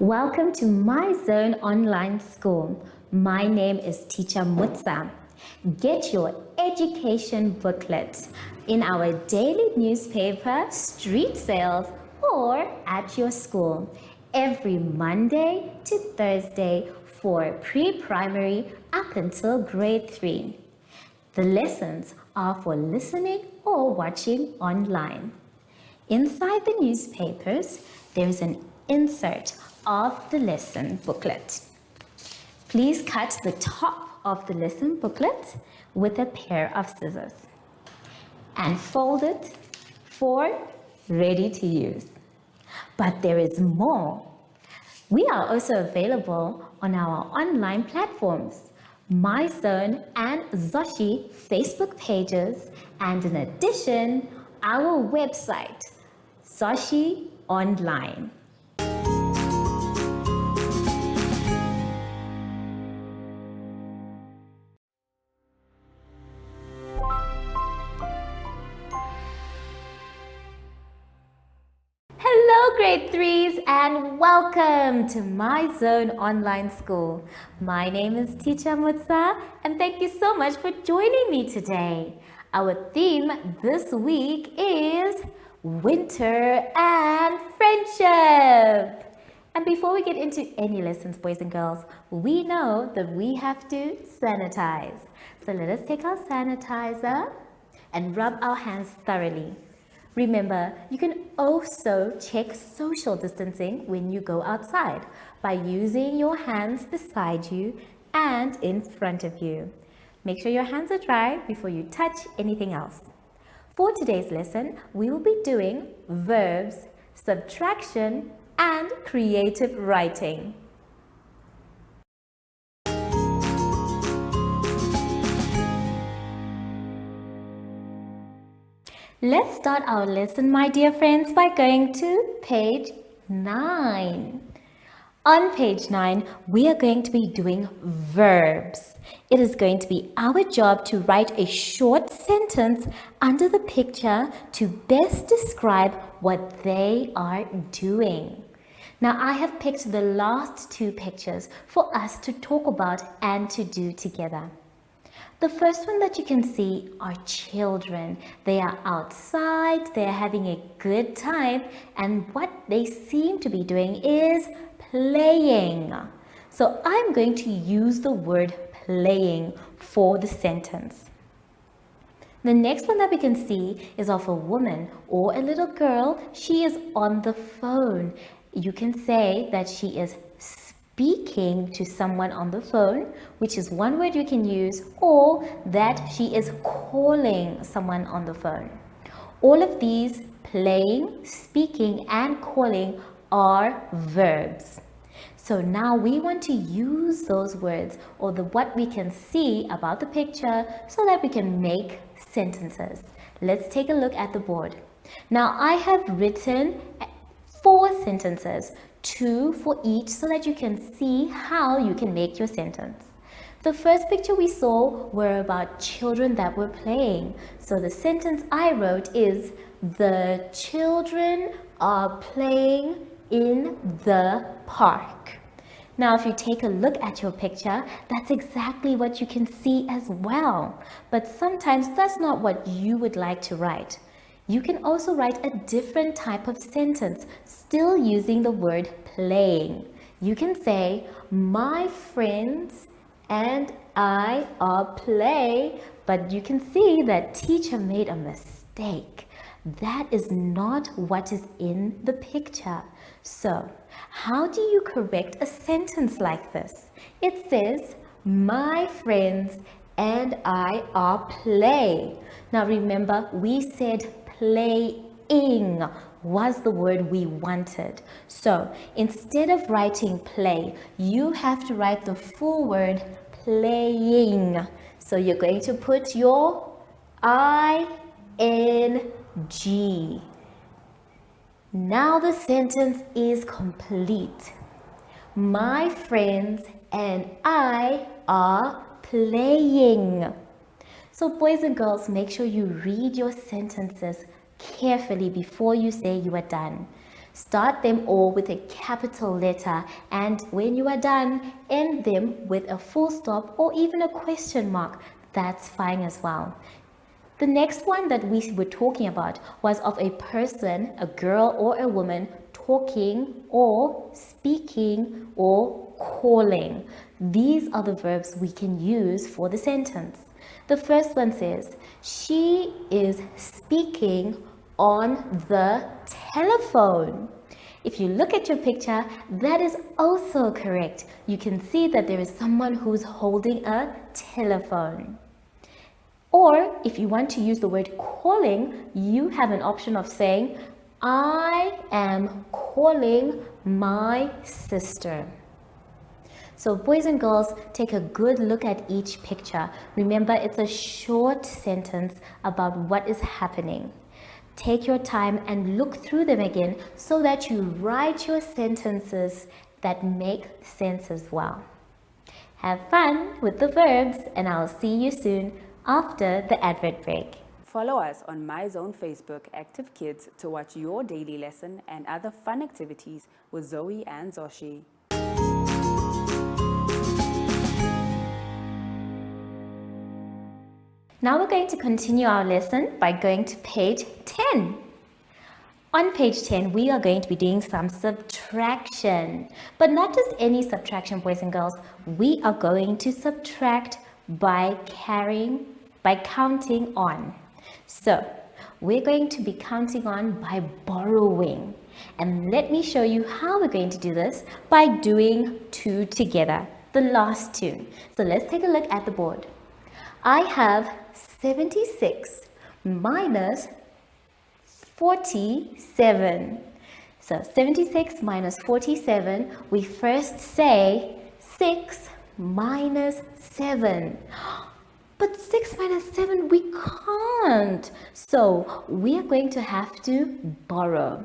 Welcome to My Zone Online School. My name is Teacher Mutsa. Get your education booklet in our daily newspaper, street sales, or at your school every Monday to Thursday for pre-primary up until grade 3. The lessons are for listening or watching online. Inside the newspapers, there is an insert of the lesson booklet. Please cut the top of the lesson booklet with a pair of scissors and fold it for ready to use. But there is more. We are also available on our online platforms, MyZone and Zoshi Facebook pages, and in addition, our website, Zoshi Online. Hello grade 3s and welcome to My Zone Online School. My name is Teacher Mutsa and thank you so much for joining me today. Our theme this week is winter and friendship. And before we get into any lessons, boys and girls, we know that we have to sanitize. So let us take our sanitizer and rub our hands thoroughly. Remember, you can also check social distancing when you go outside by using your hands beside you and in front of you. Make sure your hands are dry before you touch anything else. For today's lesson, we will be doing verbs, subtraction, and creative writing. Let's start our lesson, my dear friends, by going to page 9. On page 9, we are going to be doing verbs. It is going to be our job to write a short sentence under the picture to best describe what they are doing. Now, I have picked the last two pictures for us to talk about and to do together. The first one that you can see are children. They are outside, they're having a good time, and what they seem to be doing is playing. So I'm going to use the word playing for the sentence. The next one that we can see is of a woman or a little girl. She is on the phone. You can say that she is speaking to someone on the phone, which is one word you can use, or that she is calling someone on the phone. All of these, playing, speaking, and calling, are verbs. So now we want to use those words or what we can see about the picture so that we can make sentences. Let's take a look at the board. Now I have written 4 sentences, 2 for each, so that you can see how you can make your sentence. The first picture we saw were about children that were playing. So the sentence I wrote is, the children are playing in the park. Now, if you take a look at your picture, that's exactly what you can see as well. But sometimes that's not what you would like to write. You can also write a different type of sentence, still using the word playing. You can say, my friends and I are play, but you can see that teacher made a mistake. That is not what is in the picture. So, how do you correct a sentence like this? It says, my friends and I are play. Now remember, we said playing was the word we wanted. So instead of writing play, you have to write the full word playing. So you're going to put your ing. Now the sentence is complete. My friends and I are playing. So boys and girls, make sure you read your sentences carefully before you say you are done. Start them all with a capital letter, and when you are done, end them with a full stop or even a question mark. That's fine as well. The next one that we were talking about was of a person, a girl or a woman, talking or speaking or calling. These are the verbs we can use for the sentence. The first one says, she is speaking on the telephone. If you look at your picture, that is also correct. You can see that there is someone who's holding a telephone. Or if you want to use the word calling, you have an option of saying, I am calling my sister. So boys and girls, take a good look at each picture. Remember, it's a short sentence about what is happening. Take your time and look through them again so that you write your sentences that make sense as well. Have fun with the verbs, and I'll see you soon after the advert break. Follow us on My Zone Facebook Active Kids to watch your daily lesson and other fun activities with Zoe and Zoshi. Now we're going to continue our lesson by going to page 10. On page 10, we are going to be doing some subtraction, but not just any subtraction, boys and girls. We are going to subtract by counting on. So we're going to be counting on by borrowing. And let me show you how we're going to do this by doing two together, the last two. So let's take a look at the board. I have 76 minus 47. So 76 minus 47, we first say 6 minus 7. But 6 minus 7, we can't. So we are going to have to borrow.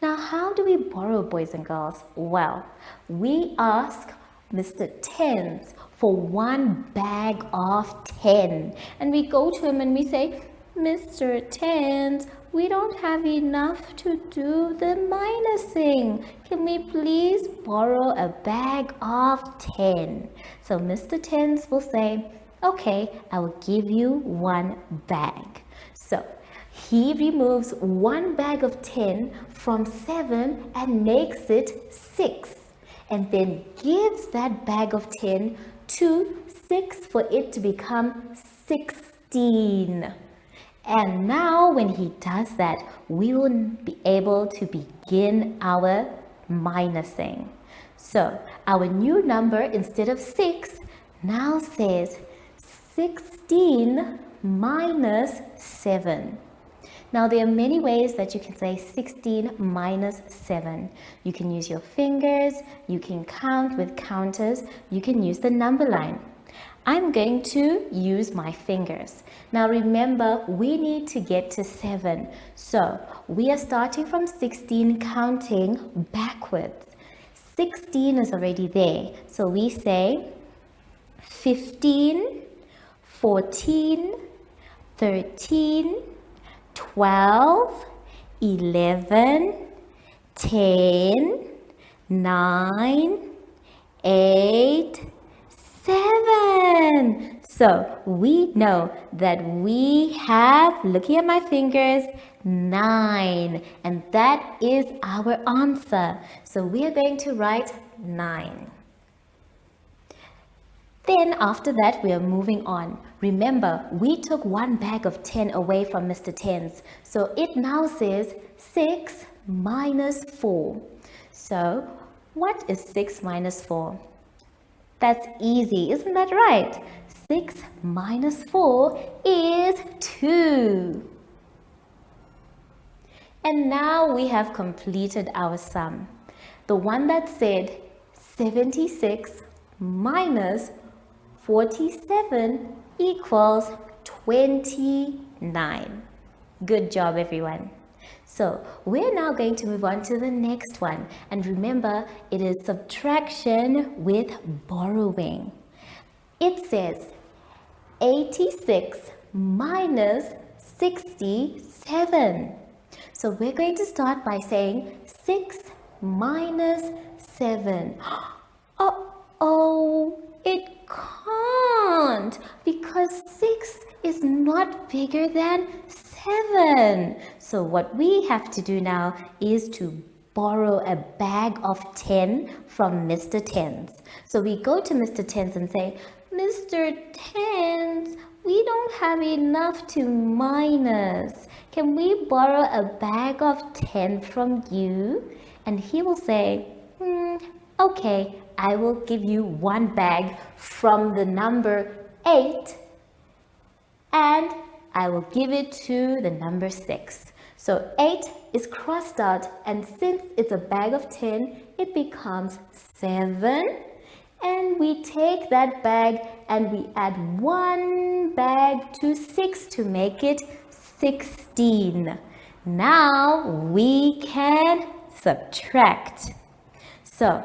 Now, how do we borrow, boys and girls? Well, we ask Mr. Tens for one bag of 10. And we go to him and we say, Mr. Tens, we don't have enough to do the minusing. Can we please borrow a bag of 10? So Mr. Tens will say, okay, I will give you one bag. So he removes one bag of 10 from 7 and makes it 6. And then gives that bag of 10 to 6 for it to become 16. And now when he does that, we will be able to begin our minusing. So our new number, instead of 6, now says 16 minus 7. Now there are many ways that you can say 16 minus 7. You can use your fingers, you can count with counters, you can use the number line. I'm going to use my fingers. Now remember, we need to get to 7. So we are starting from 16, counting backwards. 16 is already there. So we say 15, 14, 13, 12, 11, 10, 9, 8, 7. So we know that we have, looking at my fingers, 9. And that is our answer. So we are going to write 9. Then after that, we are moving on. Remember, we took one bag of 10 away from Mr. Tens. So it now says 6 minus 4. So what is 6 minus 4? That's easy, isn't that right? 6 minus 4 is 2. And now we have completed our sum. The one that said 76 minus 47 equals 29. Good job, everyone. So we're now going to move on to the next one. And remember, it is subtraction with borrowing. It says 86 minus 67. So we're going to start by saying 6 minus 7. Uh-oh, it can't because 6 is not bigger than 7. So what we have to do now is to borrow a bag of 10 from Mr. Tens. So we go to Mr. Tens and say, Mr. Tens, we don't have enough to minus. Can we borrow a bag of 10 from you? And he will say, okay, I will give you one bag from the number 8 and I will give it to the number 6. So 8 is crossed out, and since it's a bag of 10, it becomes 7. And we take that bag and we add one bag to 6 to make it 16. Now we can subtract. So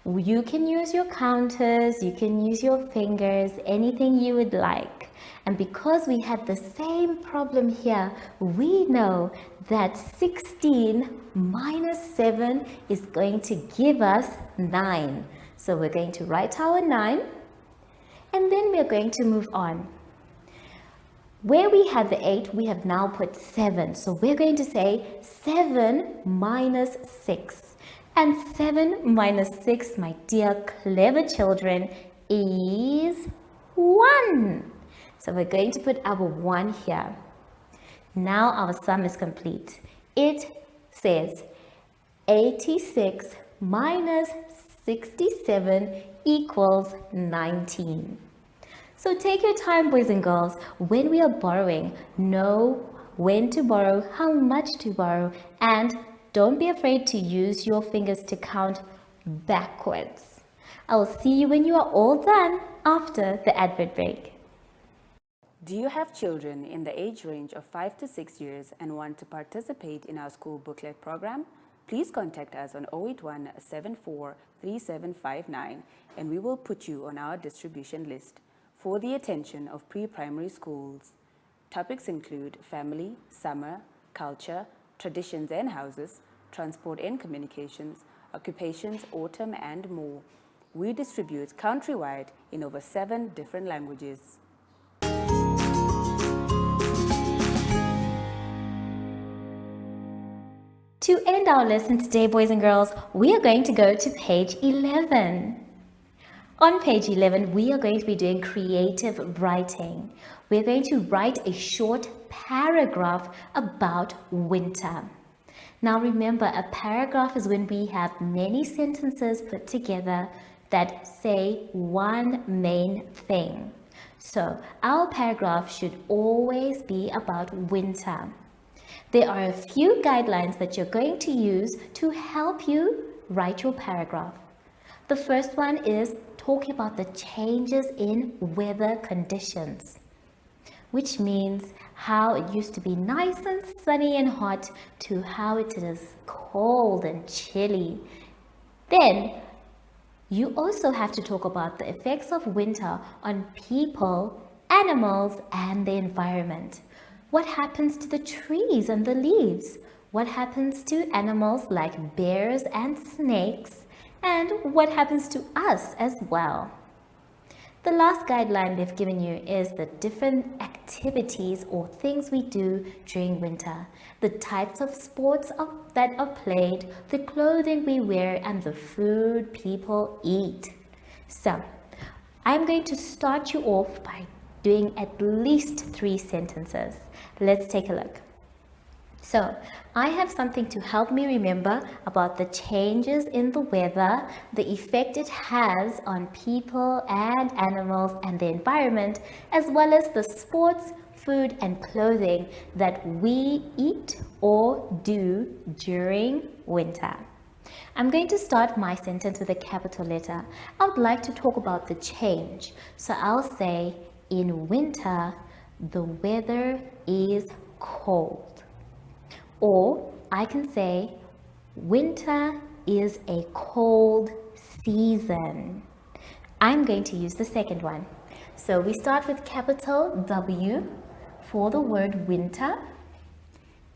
you can use your counters, you can use your fingers, anything you would like. And because we had the same problem here, we know that 16 minus 7 is going to give us 9. So we're going to write our 9 and then we're going to move on. Where we had the 8, we have now put 7. So we're going to say 7 minus 6. And 7 minus 6, my dear clever children, is 1. So we're going to put our 1 here. Now our sum is complete. It says 86 minus 67 equals 19. So take your time, boys and girls. When we are borrowing, know when to borrow, how much to borrow, and don't be afraid to use your fingers to count backwards. I will see you when you are all done after the advert break. Do you have children in the age range of 5 to 6 years and want to participate in our school booklet program? Please contact us on 081 74 3759 and we will put you on our distribution list for the attention of pre-primary schools. Topics include family, summer, culture, traditions and houses, transport and communications, occupations, autumn and more. We distribute countrywide in over 7 different languages. To end our lesson today, boys and girls, we are going to go to page 11. On page 11, we are going to be doing creative writing. We're going to write a short paragraph about winter. Now remember, a paragraph is when we have many sentences put together that say one main thing. So our paragraph should always be about winter. There are a few guidelines that you're going to use to help you write your paragraph. The first one is talking about the changes in weather conditions, which means how it used to be nice and sunny and hot to how it is cold and chilly. Then you also have to talk about the effects of winter on people, animals, and the environment. What happens to the trees and the leaves? What happens to animals like bears and snakes? And what happens to us as well? The last guideline they've given you is the different activities or things we do during winter, the types of sports that are played, the clothing we wear, and the food people eat. So, I'm going to start you off by doing at least 3 sentences. Let's take a look. So, I have something to help me remember about the changes in the weather, the effect it has on people and animals and the environment, as well as the sports, food, and clothing that we eat or do during winter. I'm going to start my sentence with a capital letter. I would like to talk about the change. So I'll say, in winter, the weather is cold. Or I can say, winter is a cold season. I'm going to use the second one. So we start with capital W for the word winter,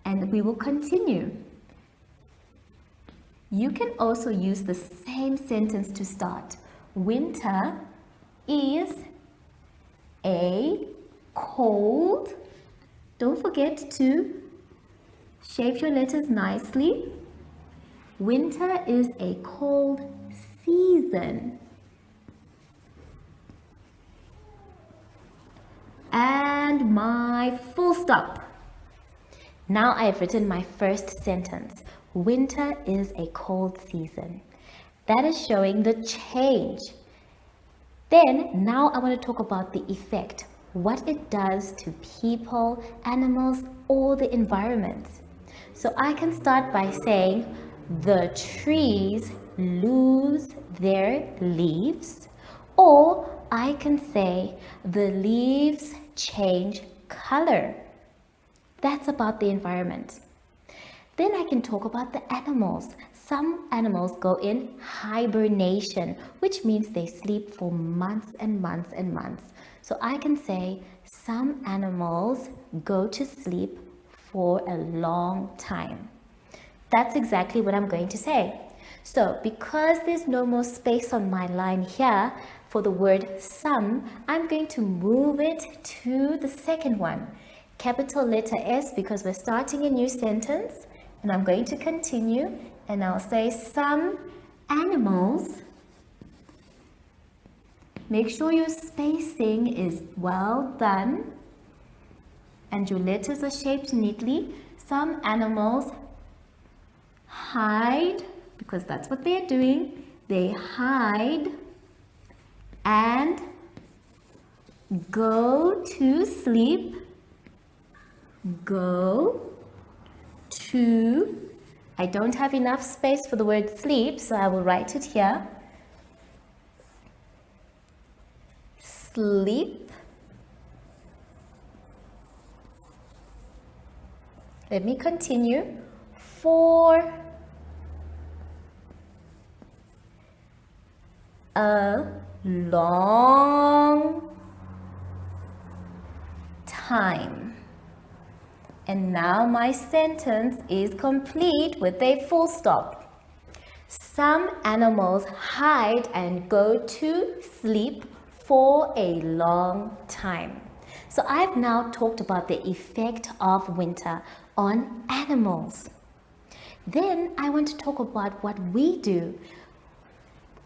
and we will continue. You can also use the same sentence to start. Winter is a cold. Don't forget to shape your letters nicely. Winter is a cold season. And my full stop. Now I've written my first sentence. Winter is a cold season. That is showing the change. Then, now I want to talk about the effect, what it does to people, animals, or the environment. So I can start by saying, the trees lose their leaves, or I can say, the leaves change color. That's about the environment. Then I can talk about the animals. Some animals go in hibernation, which means they sleep for months and months and months. So I can say some animals go to sleep for a long time. That's exactly what I'm going to say. So because there's no more space on my line here for the word some, I'm going to move it to the second one. Capital letter S because we're starting a new sentence. And I'm going to continue and I'll say some animals. Make sure your spacing is well done and your letters are shaped neatly. Some animals hide, because that's what they're doing. They hide and go to sleep. Go to, I don't have enough space for the word sleep, so I will write it here. Sleep. Let me continue. For a long time. And now my sentence is complete with a full stop. Some animals hide and go to sleep for a long time. So I've now talked about the effect of winter on animals. Then I want to talk about what we do.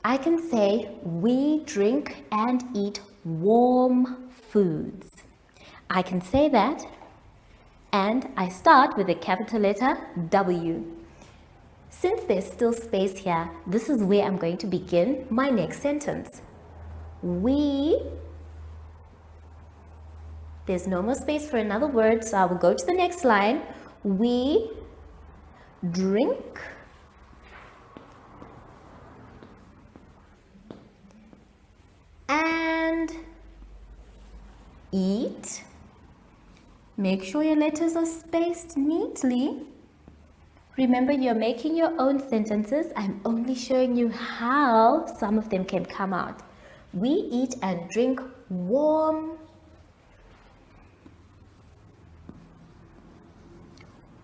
I can say we drink and eat warm foods. I can say that. And I start with a capital letter W. Since there's still space here, this is where I'm going to begin my next sentence. We, there's no more space for another word, so I will go to the next line. We drink and eat. Make sure your letters are spaced neatly. Remember, you're making your own sentences. I'm only showing you how some of them can come out. We eat and drink warm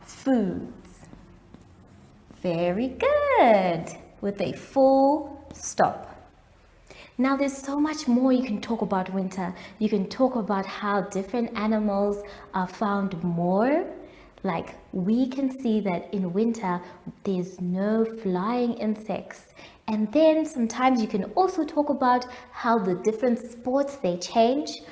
foods. Very good. With a full stop. Now there's so much more you can talk about winter. You can talk about how different animals are found more. Like we can see that in winter there's no flying insects. And then sometimes you can also talk about how the different sports they change.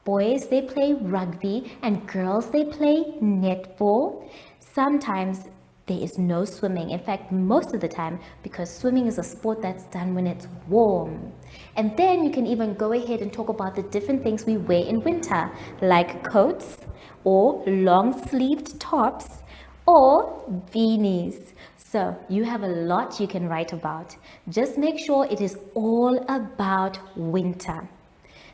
Boys, they play rugby and girls, they play netball. Sometimes there is no swimming. In fact, most of the time, because swimming is a sport that's done when it's warm. And then you can even go ahead and talk about the different things we wear in winter, like coats or long-sleeved tops or beanies. So you have a lot you can write about. Just make sure it is all about winter.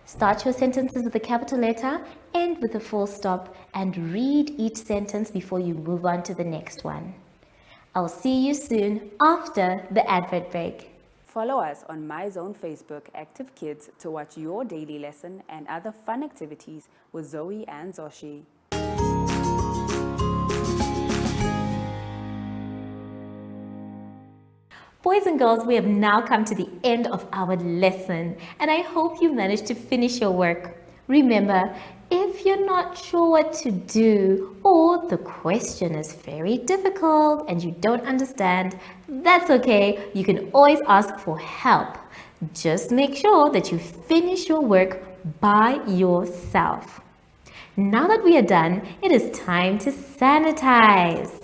Start your sentences with a capital letter, end with a full stop, and read each sentence before you move on to the next one. I'll see you soon after the advert break. Follow us on My Zone Facebook Active Kids to watch your daily lesson and other fun activities with Zoe and Zoshi. Boys and girls, we have now come to the end of our lesson, and I hope you managed to finish your work. Remember, if you're not sure what to do, or the question is very difficult and you don't understand, that's okay. You can always ask for help. Just make sure that you finish your work by yourself. Now that we are done, it is time to sanitize.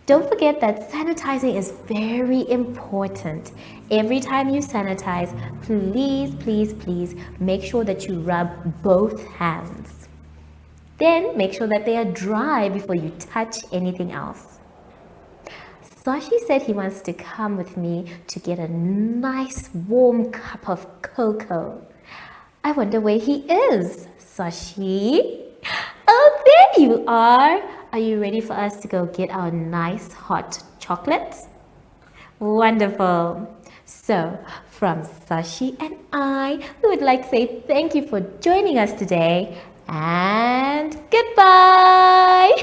Don't forget that sanitizing is very important. Every time you sanitize, please make sure that you rub both hands. Then make sure that they are dry before you touch anything else. Sashi said he wants to come with me to get a nice warm cup of cocoa. I wonder where he is. Sashi? Oh, there you are. Are you ready for us to go get our nice hot chocolate? Wonderful. So, from Sashi and I, we would like to say thank you for joining us today and goodbye.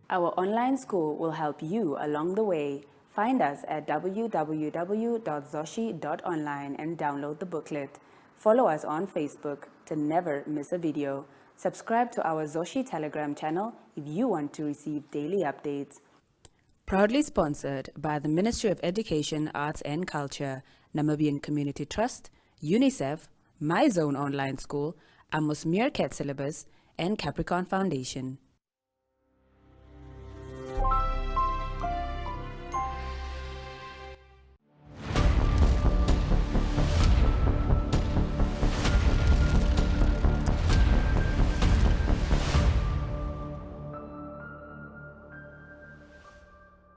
Our online school will help you along the way. Find us at www.zoshi.online and download the booklet. Follow us on Facebook to never miss a video. Subscribe to our Zoshi Telegram channel if you want to receive daily updates. Proudly sponsored by the Ministry of Education, Arts and Culture, Namibian Community Trust, UNICEF, My Zone Online School, Amos Meerkat Syllabus, and Capricorn Foundation.